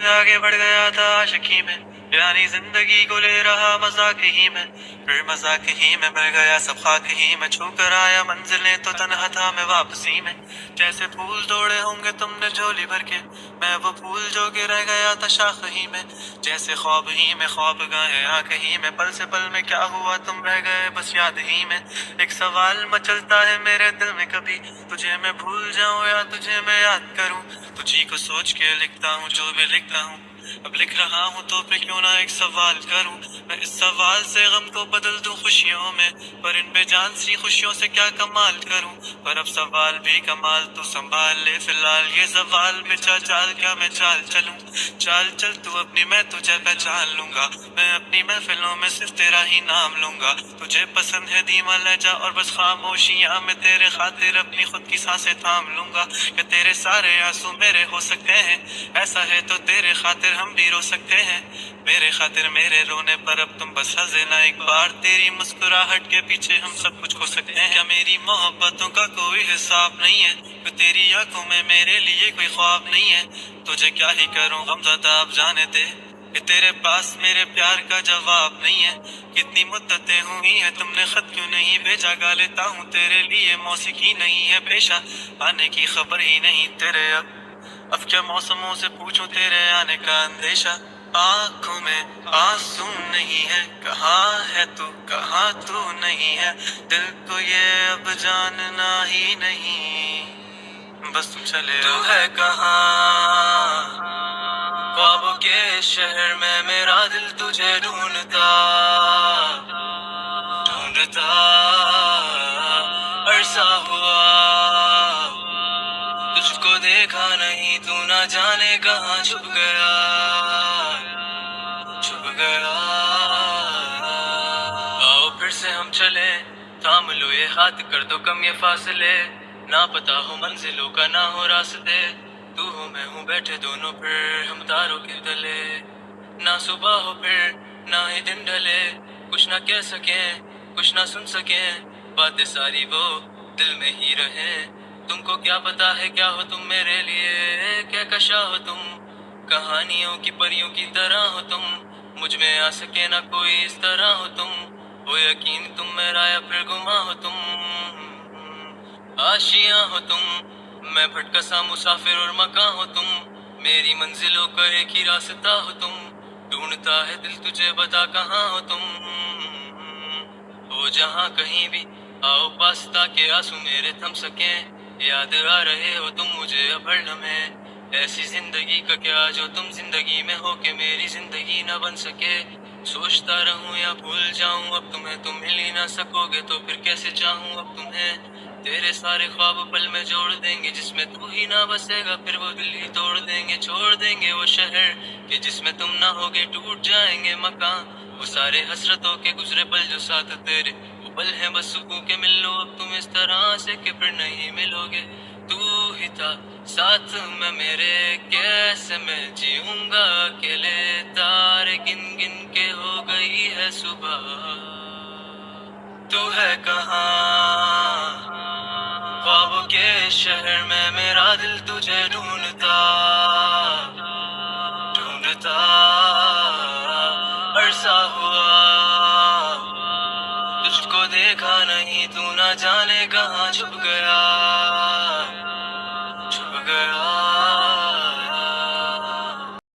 आगे बढ़ गया था आशिकी में, यानी जिंदगी को ले रहा मजाक ही में। फिर मजाक ही में बह गया सब खाक ही में, छू कर आया मंजिलें तो तन्हा था मैं वापसी में। जैसे फूल तोड़े होंगे तुमने झोली भर के, मैं वो फूल जो के रह गया था शाख ही में। जैसे ख्वाब ही में ख्वाब गए आंख ही में, पल से पल में क्या हुआ तुम रह गए बस याद ही में। एक सवाल मचलता है मेरे दिल में, कभी तुझे मैं भूल जाऊं या तुझे मैं याद करूं। तुझी को सोच के लिखता हूँ जो भी लिखता हूँ, अब लिख रहा हूँ तो फिर क्यों ना एक सवाल करूं। मैं इस सवाल से गम को बदल दूं खुशियों में, पर इन बेजान सी खुशियों से क्या कमाल करूं। पर अब सवाल भी कमाल तो संभाल ले फिलहाल, ये सवाल बेचा चाल क्या मैं चाल चलूं। चाल चल तू अपनी, मैं तुझे पहचान लूंगा, मैं अपनी महफिलों में सिर्फ तेरा ही नाम लूंगा। तुझे पसंद है धीमा लहजा और बस खामोशियां, मैं तेरे खातिर अपनी खुद की सांसें थाम लूंगा। क्या तेरे सारे आंसू मेरे हो सकते हैं, ऐसा है तो तेरे खातिर हम भी रो सकते हैं। मेरे खातिर मेरे रोने पर अब तुम बस हंस देना एक बार, तेरी मुस्कुराहट के पीछे हम सब कुछ खो सकते हैं। क्या मेरी मोहब्बतों का कोई हिसाब नहीं है, तो तेरी आंखों में मेरे लिए कोई ख्वाब नहीं है। तुझे क्या ही करूं गमज़दा अब जाने दे, कि तेरे पास मेरे प्यार का जवाब नहीं है। कितनी मुद्दतें हुई हैं तुमने खत क्यों नहीं भेजा, गा लेता हूँ तेरे लिए मौसीकी नहीं है पेशा, आने की खबर ही नहीं तेरे। अब क्या मौसमों से पूछूं तेरे आने का अंदेशा, आंखों में आंसू नहीं है, कहाँ है तू कहाँ तू नहीं है। दिल को ये अब जानना ही नहीं, बस तू चले तू है कहाँ। ख्वाबों के शहर में मेरा दिल तुझे ढूंढता ढूंढता अरसा हुआ, तुझको देखा नहीं तू ना जाने कहाँ छुप गया छुप गया। आओ फिर से हम चले, थाम लो ये हाथ कर दो कम ये फासले, ना पता हो मंजिलों का ना हो रास्ते, तू हो मैं हूँ बैठे दोनों फिर हम तारों के तले। ना सुबह हो फिर ना ही दिन ढले, कुछ ना कह सके कुछ ना सुन सके, बातें सारी वो दिल में ही रहे। तुमको क्या पता है क्या हो तुम मेरे लिए, क्या कशा हो तुम, कहानियों की परियों की तरह हो तुम, मुझ में आ सके ना कोई इस तरह हो तुम। हो यकीन तुम मेरा या फिर गुमा हो तुम, आशियां हो तुम, मैं भटका सा मुसाफिर और मकां हो तुम, मेरी मंजिलों का एक ही रास्ता हो तुम, ढूंढता है दिल तुझे बता कहाँ हो तुम। हो जहाँ कहीं भी आओ पास ताकि आंसू मेरे थम सके, याद आ रहे हो तुम मुझे अब हर लम्हे, ऐसी जिंदगी का क्या जो तुम जिंदगी में हो के मेरी जिंदगी न बन सके। सोचता रहूं या भूल जाऊं अब तुम्हें, तुम मिल ही ना सकोगे तो फिर कैसे चाहूं अब तुम्हें। तेरे सारे ख्वाब पल में जोड़ देंगे, जिसमें तू ही ना बसेगा फिर वो दिल ही तोड़ देंगे। छोड़ देंगे वो शहर कि जिसमें तुम ना होगे, टूट जाएंगे मकान वो सारे हसरतों के गुजरे पल जो साथ तेरे, वो पल है बस सुकून के मिल लो अब तुम इस तरह से कि फिर नहीं मिलोगे। तू ही था साथ में मेरे, कैसे मैं जीऊंगा अकेले, तारे गिन गिन के हो गई है सुबह, तू है कहाँ। ख्वाबों के शहर में मेरा दिल तुझे ढूंढता ढूंढता अरसा हुआ, तुझको देखा नहीं तू ना जाने कहाँ छुप गया